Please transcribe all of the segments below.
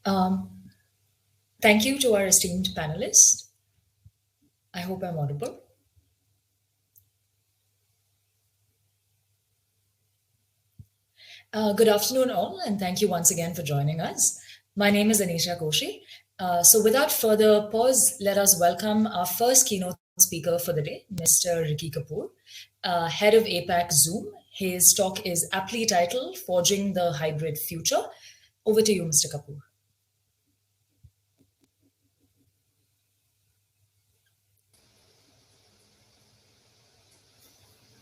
Um, Thank you to our esteemed panelists. I hope I'm audible. Good afternoon, all, and thank you once again for joining us. My name is Anisha Koshi. Without further pause, let us welcome our first keynote speaker for the day, Mr. Ricky Kapoor, head of APAC Zoom. His talk is aptly titled Forging the Hybrid Future. Over to you, Mr. Kapoor.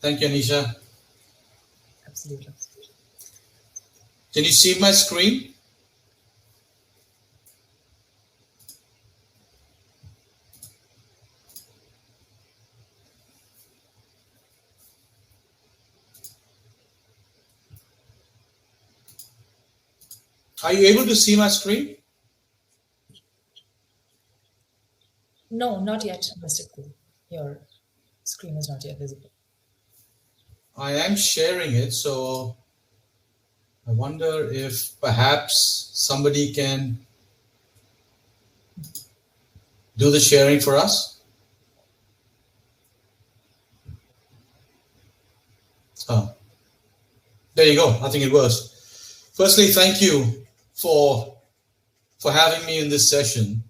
Thank you, Anisha. Absolutely. Can you see my screen? Are you able to see my screen? No, not yet, Mr. Kapoor. Your screen is not yet visible. I am sharing it, so I wonder if perhaps somebody can do the sharing for us. Oh, there you go. I think it works. Firstly, thank you for having me in this session.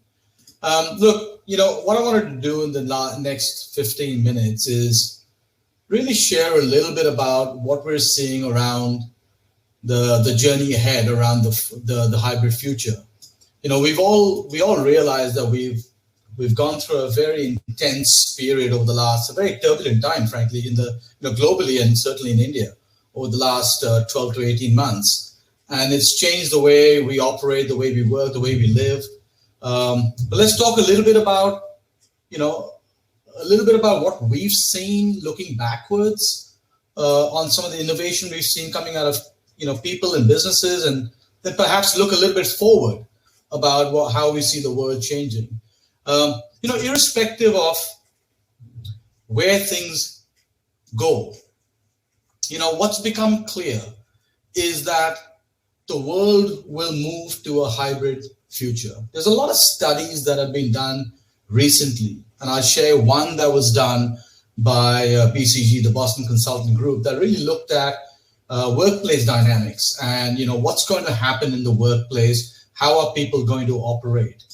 Look, what I wanted to do in the next 15 minutes is really share a little bit about what we're seeing around the journey ahead around the hybrid future. We all realize that we've gone through a very intense period over the last, a very turbulent time, frankly, in the globally and certainly in India over the last 12 to 18 months, and it's changed the way we operate, the way we work, the way we live. But let's talk a little bit about what we've seen looking backwards on some of the innovation we've seen coming out of people and businesses, and then perhaps look a little bit forward about how we see the world changing. Irrespective of where things go, what's become clear is that the world will move to a hybrid future. There's a lot of studies that have been done recently, and I'll share one that was done by BCG, the Boston Consulting Group, that really looked at workplace dynamics and what's going to happen in the workplace, how are people going to operate,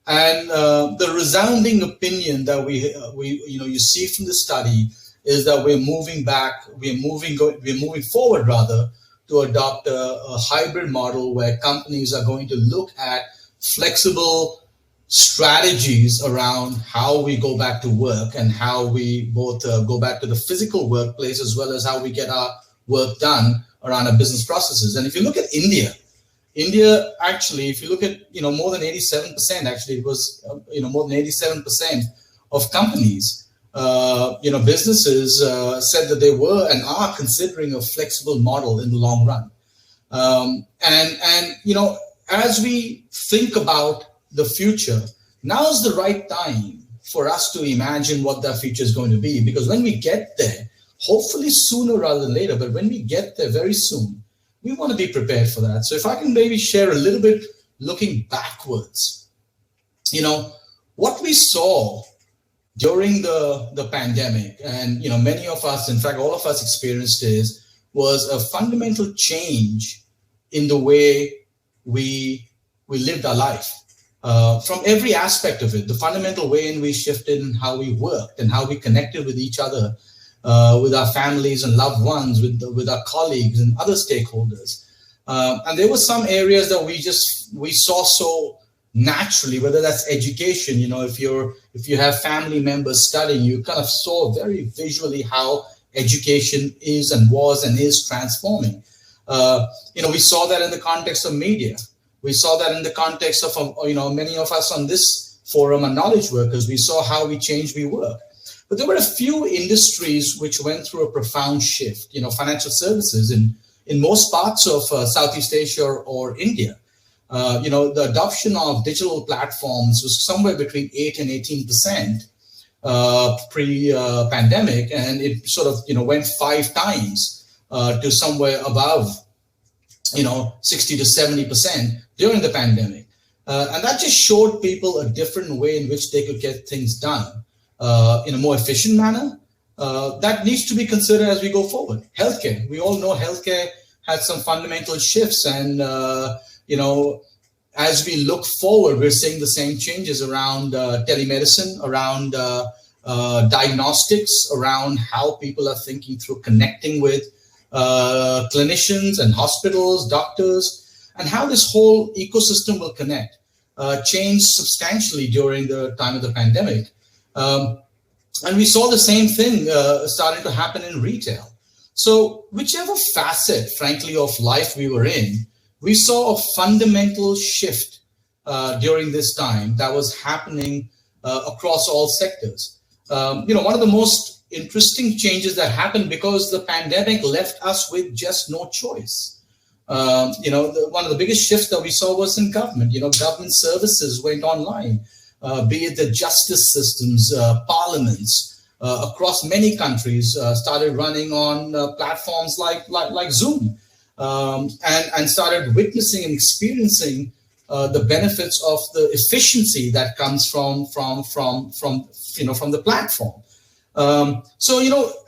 and the resounding opinion that you see from the study is that we're moving forward rather to adopt a hybrid model where companies are going to look at flexible strategies around how we go back to work and how we both go back to the physical workplace as well as how we get our work done around our business processes. And if you look at India actually, if you look at more than 87%, actually it was more than 87% of companies, businesses said that they were and are considering a flexible model in the long run. As we think about the future, now's the right time for us to imagine what that future is going to be. Because when we get there, hopefully sooner rather than later, but when we get there very soon, we want to be prepared for that. So if I can maybe share a little bit looking backwards, what we saw during the pandemic, and many of us, in fact all of us experienced was a fundamental change in the way we lived our life, from every aspect of it. The fundamental way in we shifted in how we worked and how we connected with each other, with our families and loved ones, with our colleagues and other stakeholders. And there were some areas that we saw so naturally, whether that's education. If you have family members studying, you kind of saw very visually how education is and was and is transforming. We saw that in the context of media. We saw that in the context of many of us on this forum are knowledge workers. We saw how we changed we work. But there were a few industries which went through a profound shift. Financial services in most parts of Southeast Asia or India. The adoption of digital platforms was somewhere between 8 and 18% pre-pandemic, and it sort of went 5 times to somewhere above 60 to 70% during the pandemic. And that just showed people a different way in which they could get things done in a more efficient manner. That needs to be considered as we go forward. Healthcare, we all know healthcare had some fundamental shifts, and as we look forward, we're seeing the same changes around telemedicine, around diagnostics, around how people are thinking through connecting with clinicians and hospitals, doctors, and how this whole ecosystem will connect, changed substantially during the time of the pandemic. And we saw the same thing starting to happen in retail. So whichever facet, frankly, of life we were in, we saw a fundamental shift during this time that was happening across all sectors. One of the most interesting changes that happened because the pandemic left us with just no choice. One of the biggest shifts that we saw was in government. Government services went online, be it the justice systems, parliaments across many countries started running on platforms like Zoom, and started witnessing and experiencing the benefits of the efficiency that comes from the platform.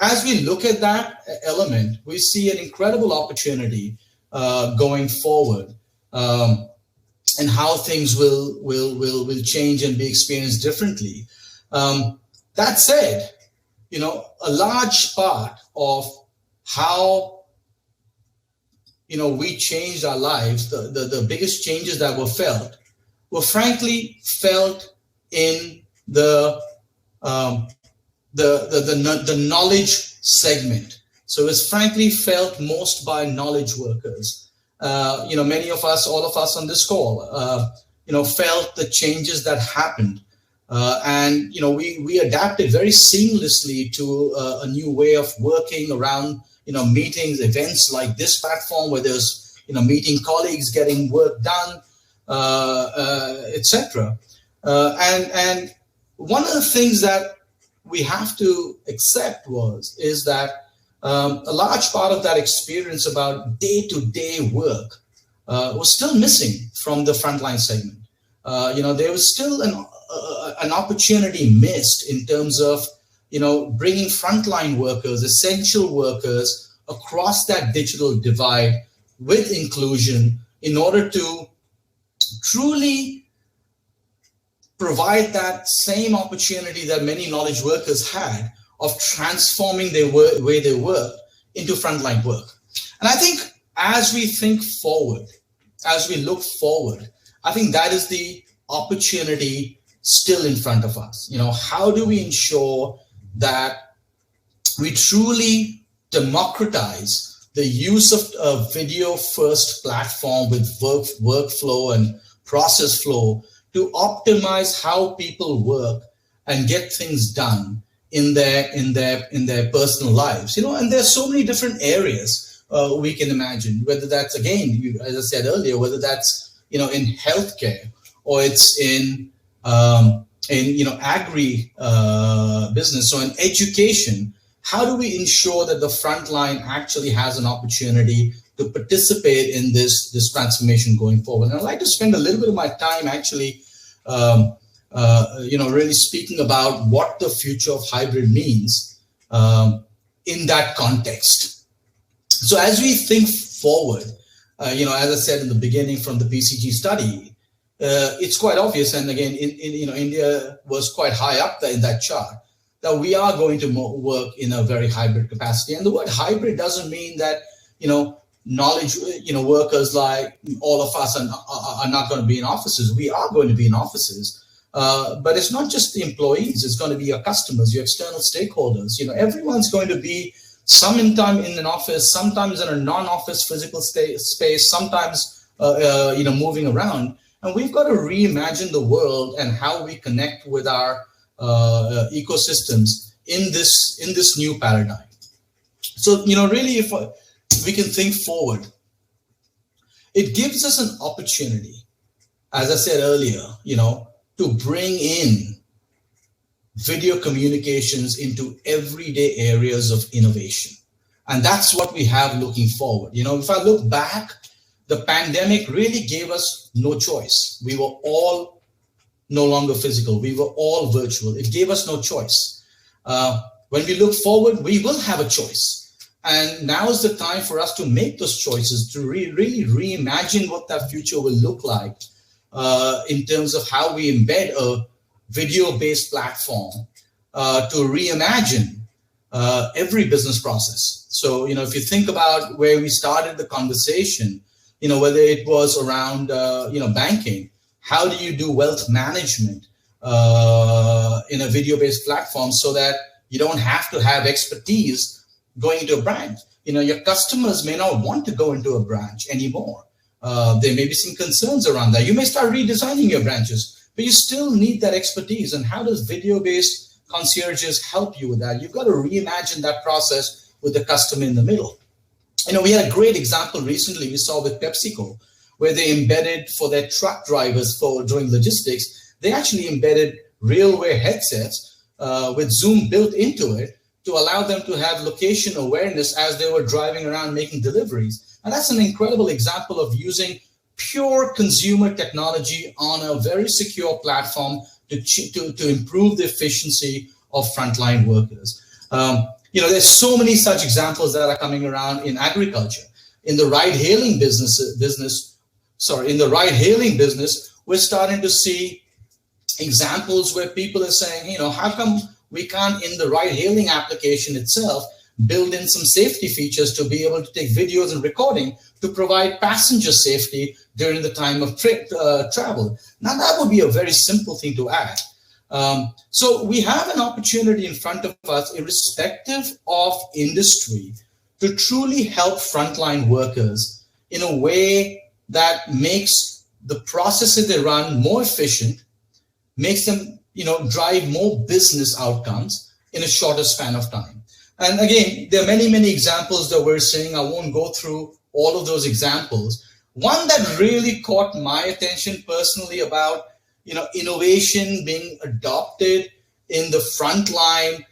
As we look at that element, we see an incredible opportunity going forward, and how things will change and be experienced differently. That said, a large part of how we changed our lives, the biggest changes that were frankly felt in the knowledge segment. So it's frankly felt most by knowledge workers. Many of us, all of us on this call, felt the changes that happened. And we adapted very seamlessly to a new way of working around, meetings, events like this platform where there's, meeting colleagues, getting work done, etc. And one of the things that we have to accept is that a large part of that experience about day-to-day work was still missing from the frontline segment. There was still an opportunity missed in terms of, bringing frontline workers, essential workers across that digital divide with inclusion in order to truly provide that same opportunity that many knowledge workers had of transforming their way they work into frontline work. And I think as we think forward, as we look forward, I think that is the opportunity still in front of us. How do we ensure that we truly democratize the use of a video-first platform with workflow and process flow to optimize how people work and get things done in their personal lives, and there's so many different areas we can imagine, whether that's, again, as I said earlier, whether that's, in healthcare, or it's in agri business, or in education. How do we ensure that the front line actually has an opportunity to participate in this transformation going forward? And I'd like to spend a little bit of my time actually really speaking about what the future of hybrid means in that context. So as we think forward, as I said in the beginning from the BCG study, it's quite obvious, and again, India was quite high up there in that chart, that we are going to work in a very hybrid capacity. And the word hybrid doesn't mean that, knowledge, workers like all of us are not going to be in offices. We are going to be in offices. But it's not just the employees, it's going to be your customers, your external stakeholders. Everyone's going to be sometime in an office, sometimes in a non-office physical space, sometimes, moving around. And we've got to reimagine the world and how we connect with our ecosystems in this new paradigm. So, really, if we can think forward, it gives us an opportunity, as I said earlier, to bring in video communications into everyday areas of innovation. And that's what we have looking forward. If I look back, the pandemic really gave us no choice. We were all no longer physical. We were all virtual. It gave us no choice. When we look forward, we will have a choice. And now is the time for us to make those choices, to really reimagine what that future will look like in terms of how we embed a video-based platform to reimagine every business process. So, if you think about where we started the conversation, whether it was around, banking, how do you do wealth management in a video-based platform so that you don't have to have expertise going into a branch? Your customers may not want to go into a branch anymore. There may be some concerns around that. You may start redesigning your branches, but you still need that expertise. And how does video-based concierges help you with that? You've got to reimagine that process with the customer in the middle. We had a great example recently we saw with PepsiCo, where they embedded for their truck drivers for doing logistics, they actually embedded RealWear headsets with Zoom built into it to allow them to have location awareness as they were driving around making deliveries. And that's an incredible example of using pure consumer technology on a very secure platform to improve the efficiency of frontline workers. There's so many such examples that are coming around in agriculture. In the ride-hailing business, we're starting to see examples where people are saying, how come we can't, in the ride-hailing application itself, build in some safety features to be able to take videos and recording to provide passenger safety during the time of travel. Now, that would be a very simple thing to add. So we have an opportunity in front of us, irrespective of industry, to truly help frontline workers in a way that makes the processes they run more efficient, makes them, drive more business outcomes in a shorter span of time. And again, there are many, many examples that we're seeing. I won't go through all of those examples. One that really caught my attention personally about, innovation being adopted in the front line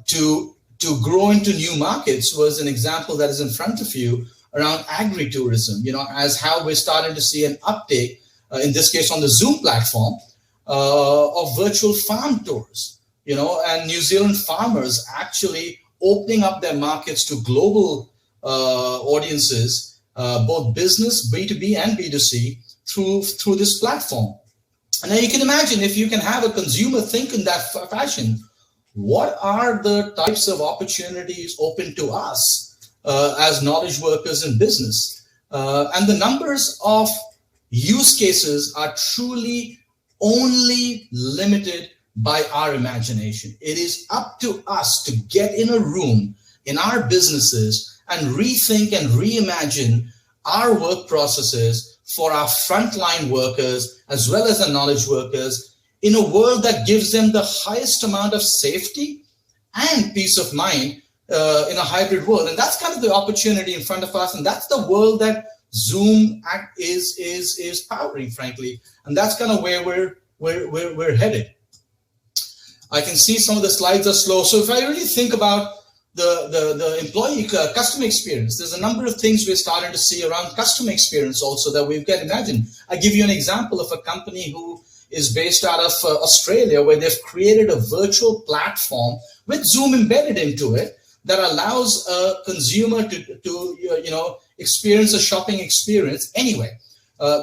to grow into new markets was an example that is in front of you around agri-tourism, as how we're starting to see an uptake, in this case on the Zoom platform, of virtual farm tours, and New Zealand farmers actually opening up their markets to global audiences, both business, B2B and B2C, through this platform. And now you can imagine, if you can have a consumer think in that fashion, what are the types of opportunities open to us as knowledge workers in business? And the numbers of use cases are truly only limited by our imagination. It is up to us to get in a room in our businesses and rethink and reimagine our work processes for our frontline workers as well as the knowledge workers in a world that gives them the highest amount of safety and peace of mind in a hybrid world. And that's kind of the opportunity in front of us, and that's the world that Zoom is powering, frankly, and that's kind of where we're headed. I can see some of the slides are slow, so if I really think about the employee customer experience, there's a number of things we're starting to see around customer experience also that we can imagine. I give you an example of a company who is based out of Australia, where they've created a virtual platform with Zoom embedded into it that allows a consumer to experience a shopping experience anywhere.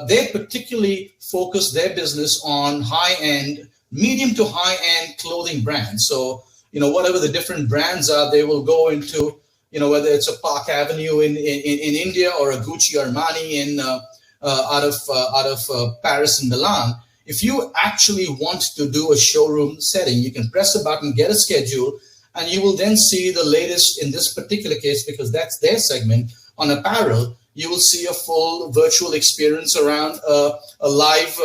They particularly focus their business on high-end, medium to high-end clothing brands. So, whatever the different brands are, they will go into, whether it's a Park Avenue in India or a Gucci Armani out of Paris and Milan. If you actually want to do a showroom setting, you can press a button, get a schedule, and you will then see the latest, in this particular case, because that's their segment, on apparel. You will see a full virtual experience around a live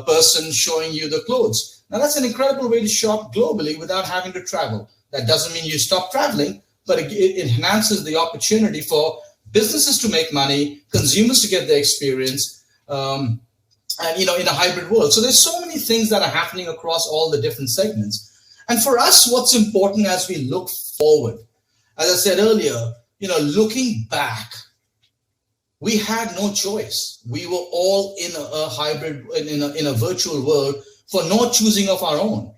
person showing you the clothes. Now, that's an incredible way to shop globally without having to travel. That doesn't mean you stop traveling, but it enhances the opportunity for businesses to make money, consumers to get their experience, and in a hybrid world. So there's so many things that are happening across all the different segments. And for us, what's important as we look forward, as I said earlier, looking back, we had no choice. We were all in a hybrid, in a virtual world for no choosing of our own.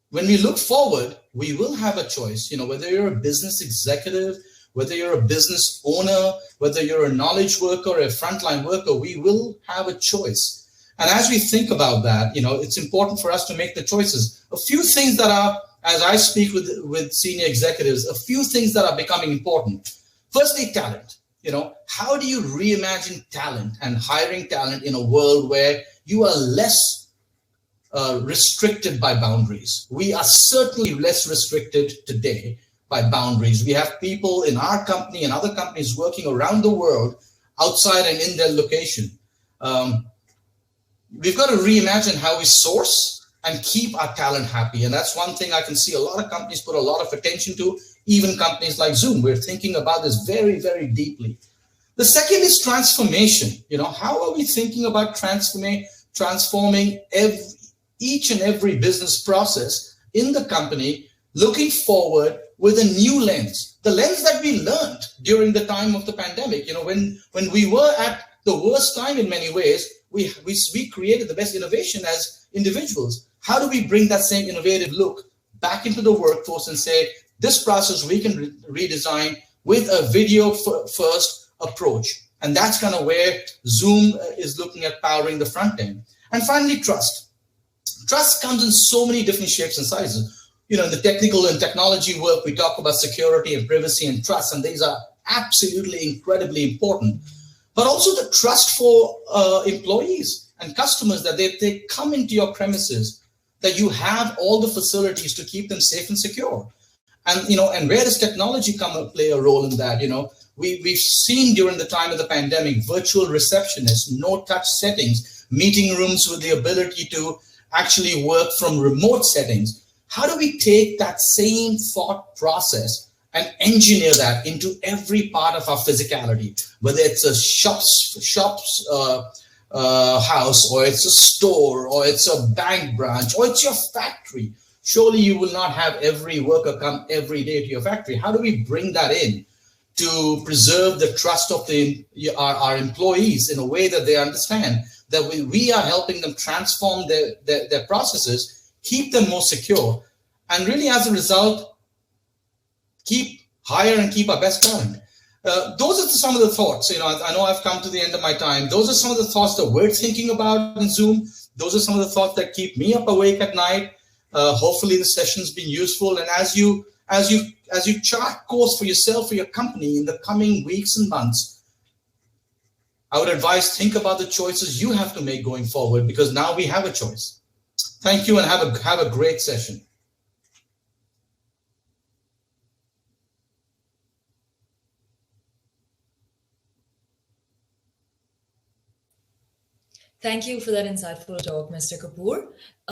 When we look forward, we will have a choice. Whether you're a business executive, whether you're a business owner, whether you're a knowledge worker or a frontline worker, we will have a choice. And as we think about that, it's important for us to make the choices. A few things that are, as I speak with senior executives, a few things that are becoming important. Firstly, talent. How do you reimagine talent and hiring talent in a world where you are less restricted by boundaries? We are certainly less restricted today by boundaries. We have people in our company and other companies working around the world, outside and in their location. We've got to reimagine how we source and keep our talent happy. And that's one thing I can see a lot of companies put a lot of attention to, even companies like Zoom. We're thinking about this very, very deeply. The second is transformation. How are we thinking about transforming each and every business process in the company, looking forward with a new lens, the lens that we learned during the time of the pandemic. When we were at the worst time in many ways, we created the best innovation as individuals. How do we bring that same innovative look back into the workforce and say, this process we can redesign with a video first approach? And that's kind of where Zoom is looking at powering the front end. And finally, trust. Trust comes in so many different shapes and sizes. In the technical and technology work, we talk about security and privacy and trust, and these are absolutely incredibly important. But also the trust for employees and customers, that they come into your premises, that you have all the facilities to keep them safe and secure. And where does technology come and play a role in that? We've seen during the time of the pandemic, virtual receptionists, no touch settings, meeting rooms with the ability to actually work from remote settings. How do we take that same thought process and engineer that into every part of our physicality, whether it's a shop's house, or it's a store, or it's a bank branch, or it's your factory? Surely you will not have every worker come every day to your factory. How do we bring that in to preserve the trust of our employees in a way that they understand that we are helping them transform their processes, keep them more secure, and really as a result, hire and keep our best talent. Those are some of the thoughts. I know I've come to the end of my time. Those are some of the thoughts that we're thinking about in Zoom. Those are some of the thoughts that keep me up awake at night. Hopefully the session's been useful. And as you chart course for yourself, for your company in the coming weeks and months, I would advise, think about the choices you have to make going forward, because now we have a choice. Thank you, and have a great session. Thank you for that insightful talk, Mr. Kapoor.